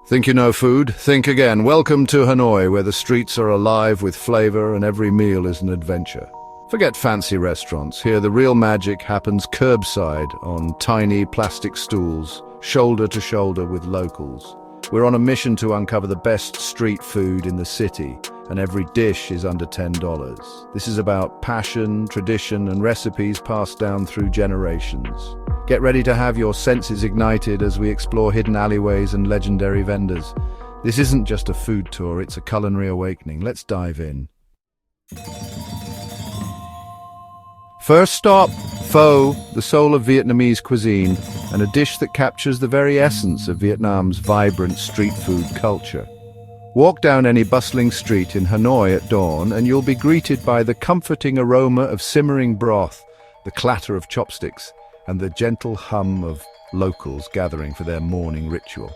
Think you know food? Think again. Welcome to Hanoi, where the streets are alive with flavor and every meal is an adventure. Forget fancy restaurants. Here the real magic happens curbside on tiny plastic stools, shoulder to shoulder with locals. We're on a mission to uncover the best street food in the city, and every dish is under $10. This is about passion, tradition, and recipes passed down through generations. Get ready to have your senses ignited as we explore hidden alleyways and legendary vendors. This isn't just a food tour, it's a culinary awakening. Let's dive in. First stop, pho, the soul of Vietnamese cuisine, and a dish that captures the very essence of Vietnam's vibrant street food culture. Walk down any bustling street in Hanoi at dawn and you'll be greeted by the comforting aroma of simmering broth, the clatter of chopsticks, and the gentle hum of locals gathering for their morning ritual.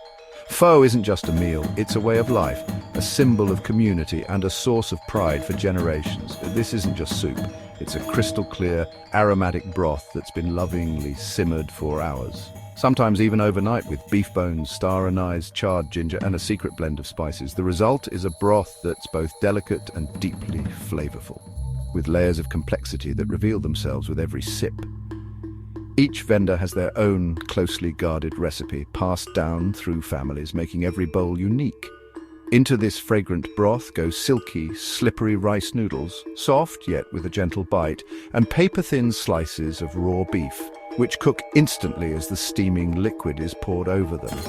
Pho isn't just a meal, it's a way of life, a symbol of community and a source of pride for generations. This isn't just soup, it's a crystal clear, aromatic broth that's been lovingly simmered for hours. Sometimes even overnight, with beef bones, star anise, charred ginger, and a secret blend of spices. The result is a broth that's both delicate and deeply flavorful, with layers of complexity that reveal themselves with every sip. Each vendor has their own closely guarded recipe, passed down through families, making every bowl unique. Into this fragrant broth go silky, slippery rice noodles, soft yet with a gentle bite, and paper-thin slices of raw beef, which cook instantly as the steaming liquid is poured over them.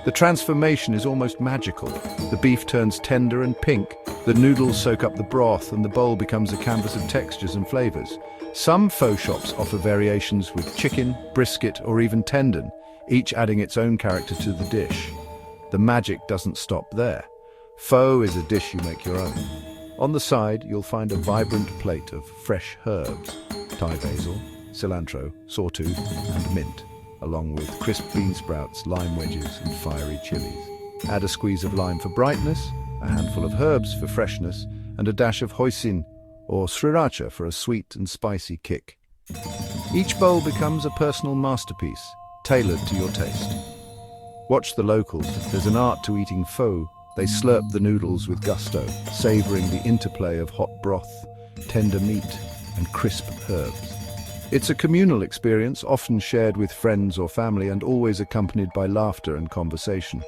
The transformation is almost magical. The beef turns tender and pink, the noodles soak up the broth, and the bowl becomes a canvas of textures and flavors. Some pho shops offer variations with chicken, brisket, or even tendon, each adding its own character to the dish. The magic doesn't stop there. Pho is a dish you make your own. On the side, you'll find a vibrant plate of fresh herbs, Thai basil, cilantro, sawtooth, and mint, along with crisp bean sprouts, lime wedges, and fiery chilies. Add a squeeze of lime for brightness, a handful of herbs for freshness, and a dash of hoisin or sriracha for a sweet and spicy kick. Each bowl becomes a personal masterpiece, tailored to your taste. Watch the locals. There's an art to eating pho. They slurp the noodles with gusto, savoring the interplay of hot broth, tender meat, and crisp herbs. It's a communal experience, often shared with friends or family and always accompanied by laughter and conversation.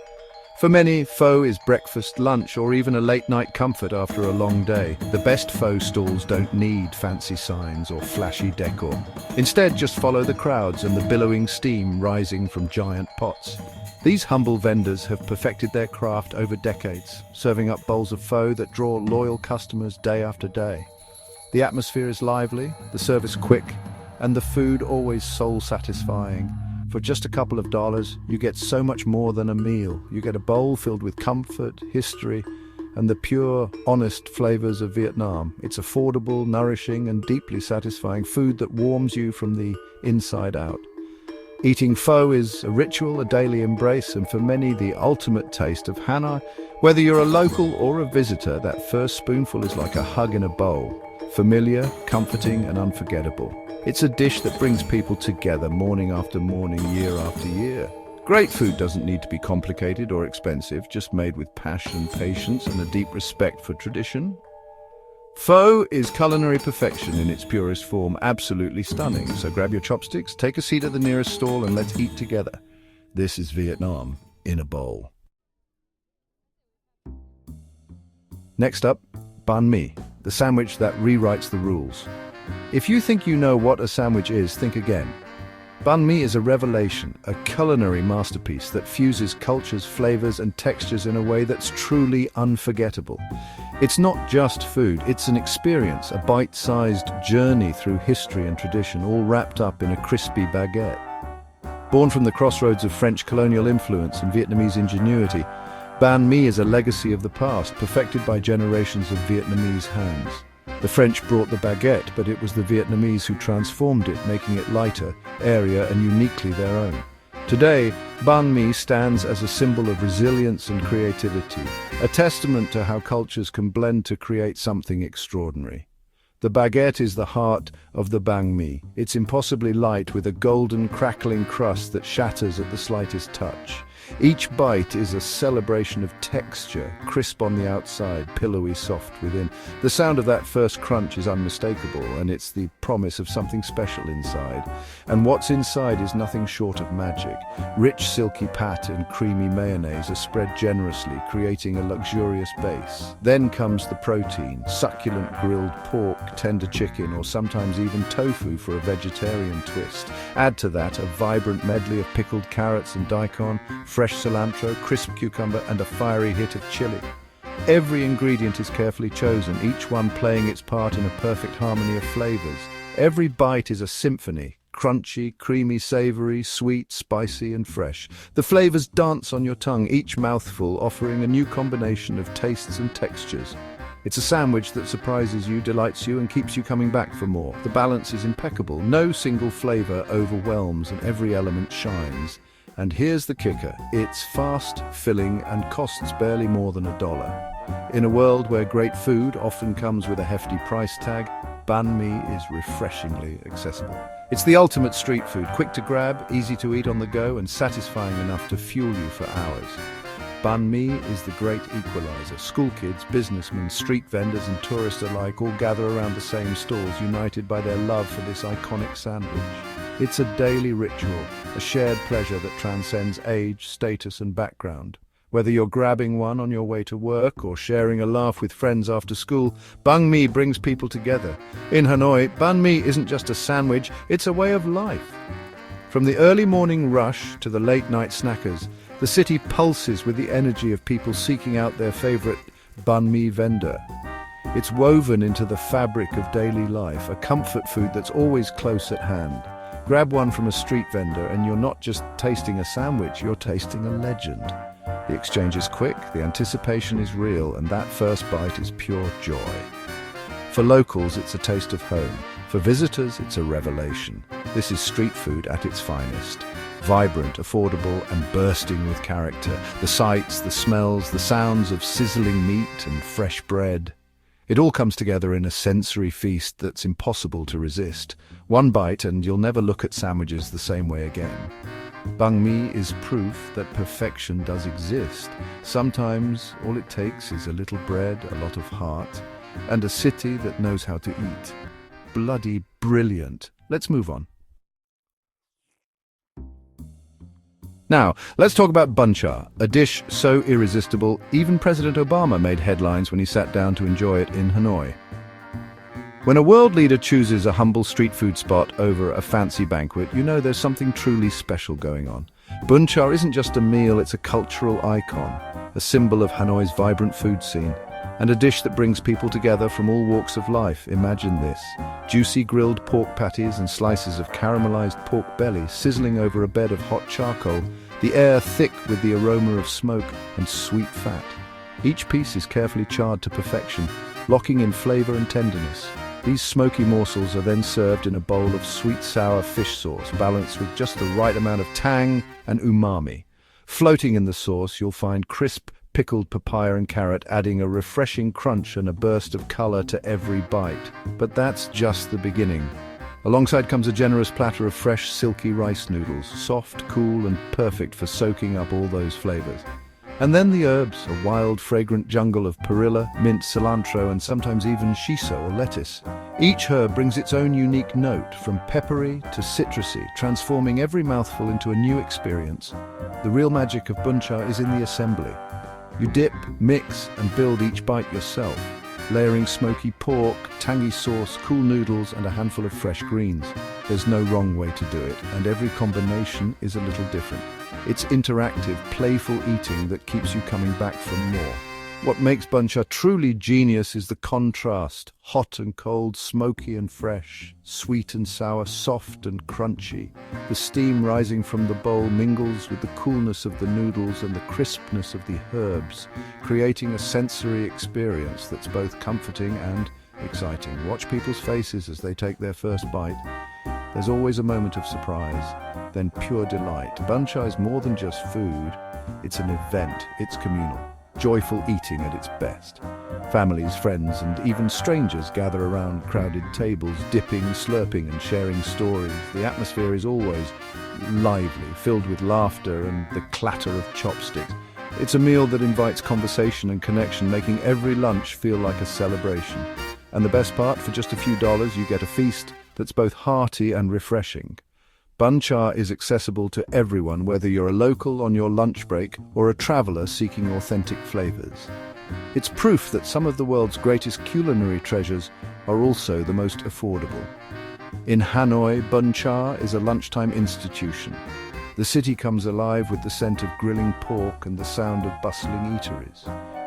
For many, pho is breakfast, lunch, or even a late-night comfort after a long day. The best pho stalls don't need fancy signs or flashy decor. Instead, just follow the crowds and the billowing steam rising from giant pots. These humble vendors have perfected their craft over decades, serving up bowls of pho that draw loyal customers day after day. The atmosphere is lively, the service quick, and the food always soul-satisfying. For just a couple of dollars, you get so much more than a meal. You get a bowl filled with comfort, history, and the pure, honest flavors of Vietnam. It's affordable, nourishing, and deeply satisfying food that warms you from the inside out. Eating pho is a ritual, a daily embrace, and for many, the ultimate taste of Hanoi. Whether you're a local or a visitor, that first spoonful is like a hug in a bowl. Familiar, comforting, and unforgettable. It's a dish that brings people together morning after morning, year after year. Great food doesn't need to be complicated or expensive, just made with passion, patience, and a deep respect for tradition. Pho is culinary perfection in its purest form, absolutely stunning. So grab your chopsticks, take a seat at the nearest stall, and let's eat together. This is Vietnam in a bowl. Next up, banh mi, the sandwich that rewrites the rules. If you think you know what a sandwich is, think again. Banh mi is a revelation, a culinary masterpiece that fuses cultures, flavors, and textures in a way that's truly unforgettable. It's not just food, it's an experience, a bite-sized journey through history and tradition, all wrapped up in a crispy baguette. Born from the crossroads of French colonial influence and Vietnamese ingenuity, banh mi is a legacy of the past, perfected by generations of Vietnamese hands. The French brought the baguette, but it was the Vietnamese who transformed it, making it lighter, airier, and uniquely their own. Today, banh mi stands as a symbol of resilience and creativity, a testament to how cultures can blend to create something extraordinary. The baguette is the heart of the banh mi. It's impossibly light with a golden, crackling crust that shatters at the slightest touch. Each bite is a celebration of texture, crisp on the outside, pillowy soft within. The sound of that first crunch is unmistakable, and it's the promise of something special inside. And what's inside is nothing short of magic. Rich silky pat and creamy mayonnaise are spread generously, creating a luxurious base. Then comes the protein, succulent grilled pork, tender chicken, or sometimes even tofu for a vegetarian twist. Add to that a vibrant medley of pickled carrots and daikon, fresh cilantro, crisp cucumber, and a fiery hit of chili. Every ingredient is carefully chosen, each one playing its part in a perfect harmony of flavors. Every bite is a symphony, crunchy, creamy, savory, sweet, spicy, and fresh. The flavors dance on your tongue, each mouthful offering a new combination of tastes and textures. It's a sandwich that surprises you, delights you, and keeps you coming back for more. The balance is impeccable. No single flavor overwhelms, and every element shines. And here's the kicker. It's fast, filling, and costs barely more than $1. In a world where great food often comes with a hefty price tag, banh mi is refreshingly accessible. It's the ultimate street food, quick to grab, easy to eat on the go, and satisfying enough to fuel you for hours. Banh mi is the great equalizer. School kids, businessmen, street vendors, and tourists alike all gather around the same stalls, united by their love for this iconic sandwich. It's a daily ritual, a shared pleasure that transcends age, status, and background. Whether you're grabbing one on your way to work or sharing a laugh with friends after school, banh mi brings people together. In Hanoi, banh mi isn't just a sandwich, it's a way of life. From the early morning rush to the late-night snackers, the city pulses with the energy of people seeking out their favorite banh mi vendor. It's woven into the fabric of daily life, a comfort food that's always close at hand. Grab one from a street vendor and you're not just tasting a sandwich, you're tasting a legend. The exchange is quick, the anticipation is real, and that first bite is pure joy. For locals, it's a taste of home. For visitors, it's a revelation. This is street food at its finest. Vibrant, affordable, and bursting with character. The sights, the smells, the sounds of sizzling meat and fresh bread. It all comes together in a sensory feast that's impossible to resist. One bite and you'll never look at sandwiches the same way again. Banh mi is proof that perfection does exist. Sometimes all it takes is a little bread, a lot of heart, and a city that knows how to eat. Bloody brilliant. Let's move on. Now, let's talk about bun cha, a dish so irresistible, even President Obama made headlines when he sat down to enjoy it in Hanoi. When a world leader chooses a humble street food spot over a fancy banquet, you know there's something truly special going on. Bun cha isn't just a meal, it's a cultural icon, a symbol of Hanoi's vibrant food scene, and a dish that brings people together from all walks of life. Imagine this: juicy grilled pork patties and slices of caramelized pork belly sizzling over a bed of hot charcoal, the air thick with the aroma of smoke and sweet fat. Each piece is carefully charred to perfection, locking in flavor and tenderness. These smoky morsels are then served in a bowl of sweet-sour fish sauce, balanced with just the right amount of tang and umami. Floating in the sauce, you'll find crisp, pickled papaya and carrot, adding a refreshing crunch and a burst of color to every bite. But that's just the beginning. Alongside comes a generous platter of fresh, silky rice noodles, soft, cool, and perfect for soaking up all those flavors. And then the herbs, a wild, fragrant jungle of perilla, mint, cilantro, and sometimes even shiso or lettuce. Each herb brings its own unique note, from peppery to citrusy, transforming every mouthful into a new experience. The real magic of bun cha is in the assembly. You dip, mix, and build each bite yourself, layering smoky pork, tangy sauce, cool noodles, and a handful of fresh greens. There's no wrong way to do it, and every combination is a little different. It's interactive, playful eating that keeps you coming back for more. What makes bun cha truly genius is the contrast: hot and cold, smoky and fresh, sweet and sour, soft and crunchy. The steam rising from the bowl mingles with the coolness of the noodles and the crispness of the herbs, creating a sensory experience that's both comforting and exciting. Watch people's faces as they take their first bite. There's always a moment of surprise, then pure delight. Bun cha is more than just food. It's an event, it's communal. Joyful eating at its best. Families, friends, and even strangers gather around crowded tables, dipping, slurping, and sharing stories. The atmosphere is always lively, filled with laughter and the clatter of chopsticks. It's a meal that invites conversation and connection, making every lunch feel like a celebration. And the best part, for just a few dollars, you get a feast that's both hearty and refreshing. Bun cha is accessible to everyone, whether you're a local on your lunch break or a traveler seeking authentic flavors. It's proof that some of the world's greatest culinary treasures are also the most affordable. In Hanoi, bun cha is a lunchtime institution. The city comes alive with the scent of grilling pork and the sound of bustling eateries.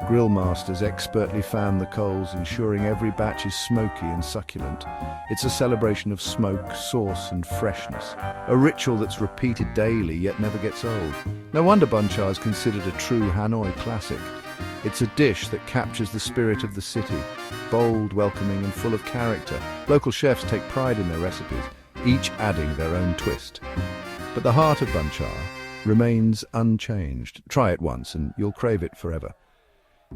Grill masters expertly fan the coals, ensuring every batch is smoky and succulent. It's a celebration of smoke, sauce, and freshness. A ritual that's repeated daily yet never gets old. No wonder bun cha is considered a true Hanoi classic. It's a dish that captures the spirit of the city, bold, welcoming, and full of character. Local chefs take pride in their recipes, each adding their own twist. But the heart of bun cha remains unchanged. Try it once and you'll crave it forever.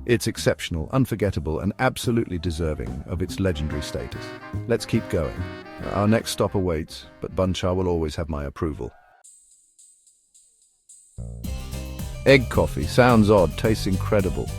It's exceptional, unforgettable, and absolutely deserving of its legendary status. Let's keep going. Our next stop awaits, but bun cha will always have my approval. Egg coffee sounds odd, tastes incredible.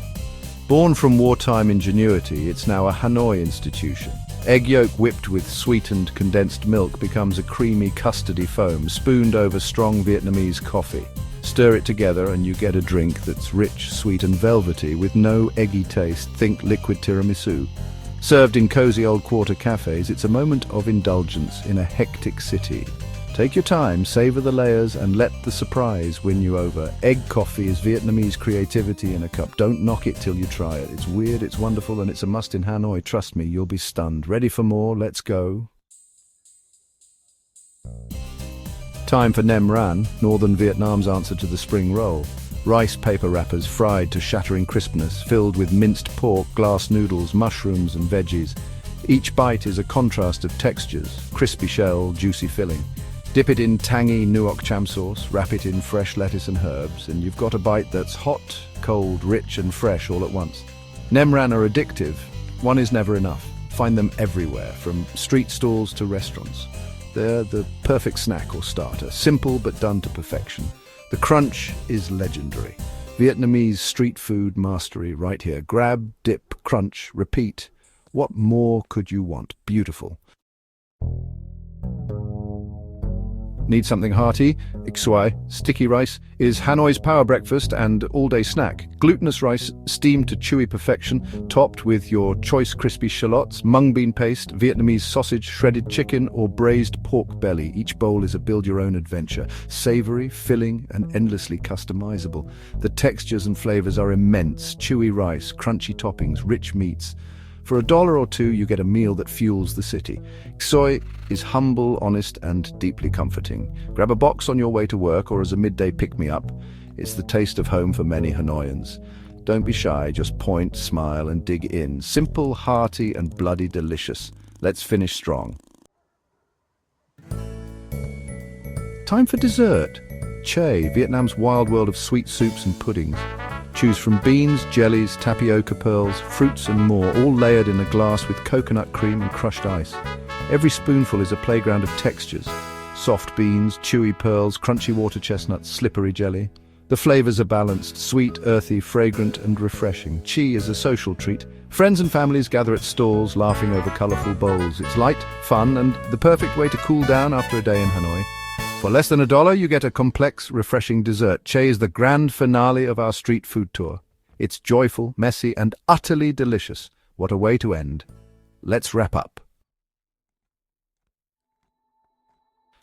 Born from wartime ingenuity, it's now a Hanoi institution. Egg yolk whipped with sweetened condensed milk becomes a creamy custardy foam spooned over strong Vietnamese coffee. Stir it together and you get a drink that's rich, sweet and velvety with no eggy taste. Think liquid tiramisu. Served in cozy old quarter cafes, it's a moment of indulgence in a hectic city. Take your time, savor the layers, and let the surprise win you over. Egg coffee is Vietnamese creativity in a cup. Don't knock it till you try it. It's weird, it's wonderful, and it's a must in Hanoi. Trust me, you'll be stunned. Ready for more? Let's go. Time for nem ran, northern Vietnam's answer to the spring roll. Rice paper wrappers fried to shattering crispness, filled with minced pork, glass noodles, mushrooms, and veggies. Each bite is a contrast of textures, crispy shell, juicy filling. Dip it in tangy nuoc cham sauce, wrap it in fresh lettuce and herbs, and you've got a bite that's hot, cold, rich and fresh all at once. Nem ran are addictive. One is never enough. Find them everywhere, from street stalls to restaurants. They're the perfect snack or starter, simple but done to perfection. The crunch is legendary. Vietnamese street food mastery right here. Grab, dip, crunch, repeat. What more could you want? Beautiful. Need something hearty? Ixuai, sticky rice, is Hanoi's power breakfast and all-day snack. Glutinous rice, steamed to chewy perfection, topped with your choice crispy shallots, mung bean paste, Vietnamese sausage, shredded chicken, or braised pork belly. Each bowl is a build-your-own adventure. Savory, filling, and endlessly customizable. The textures and flavors are immense. Chewy rice, crunchy toppings, rich meats. For $1 or $2, you get a meal that fuels the city. Soy is humble, honest, and deeply comforting. Grab a box on your way to work or as a midday pick-me-up. It's the taste of home for many Hanoians. Don't be shy, just point, smile, and dig in. Simple, hearty, and bloody delicious. Let's finish strong. Time for dessert. Che, Vietnam's wild world of sweet soups and puddings. Choose from beans, jellies, tapioca pearls, fruits and more, all layered in a glass with coconut cream and crushed ice. Every spoonful is a playground of textures. Soft beans, chewy pearls, crunchy water chestnuts, slippery jelly. The flavors are balanced, sweet, earthy, fragrant and refreshing. Chi is a social treat. Friends and families gather at stalls, laughing over colorful bowls. It's light, fun and the perfect way to cool down after a day in Hanoi. For less than $1, you get a complex, refreshing dessert. Che is the grand finale of our street food tour. It's joyful, messy, and utterly delicious. What a way to end. Let's wrap up.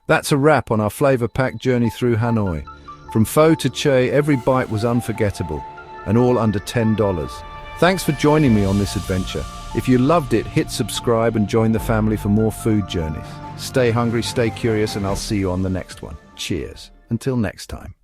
That's a wrap on our flavor-packed journey through Hanoi. From pho to che, every bite was unforgettable, and all under $10. Thanks for joining me on this adventure. If you loved it, hit subscribe and join the family for more food journeys. Stay hungry, stay curious, and I'll see you on the next one. Cheers. Until next time.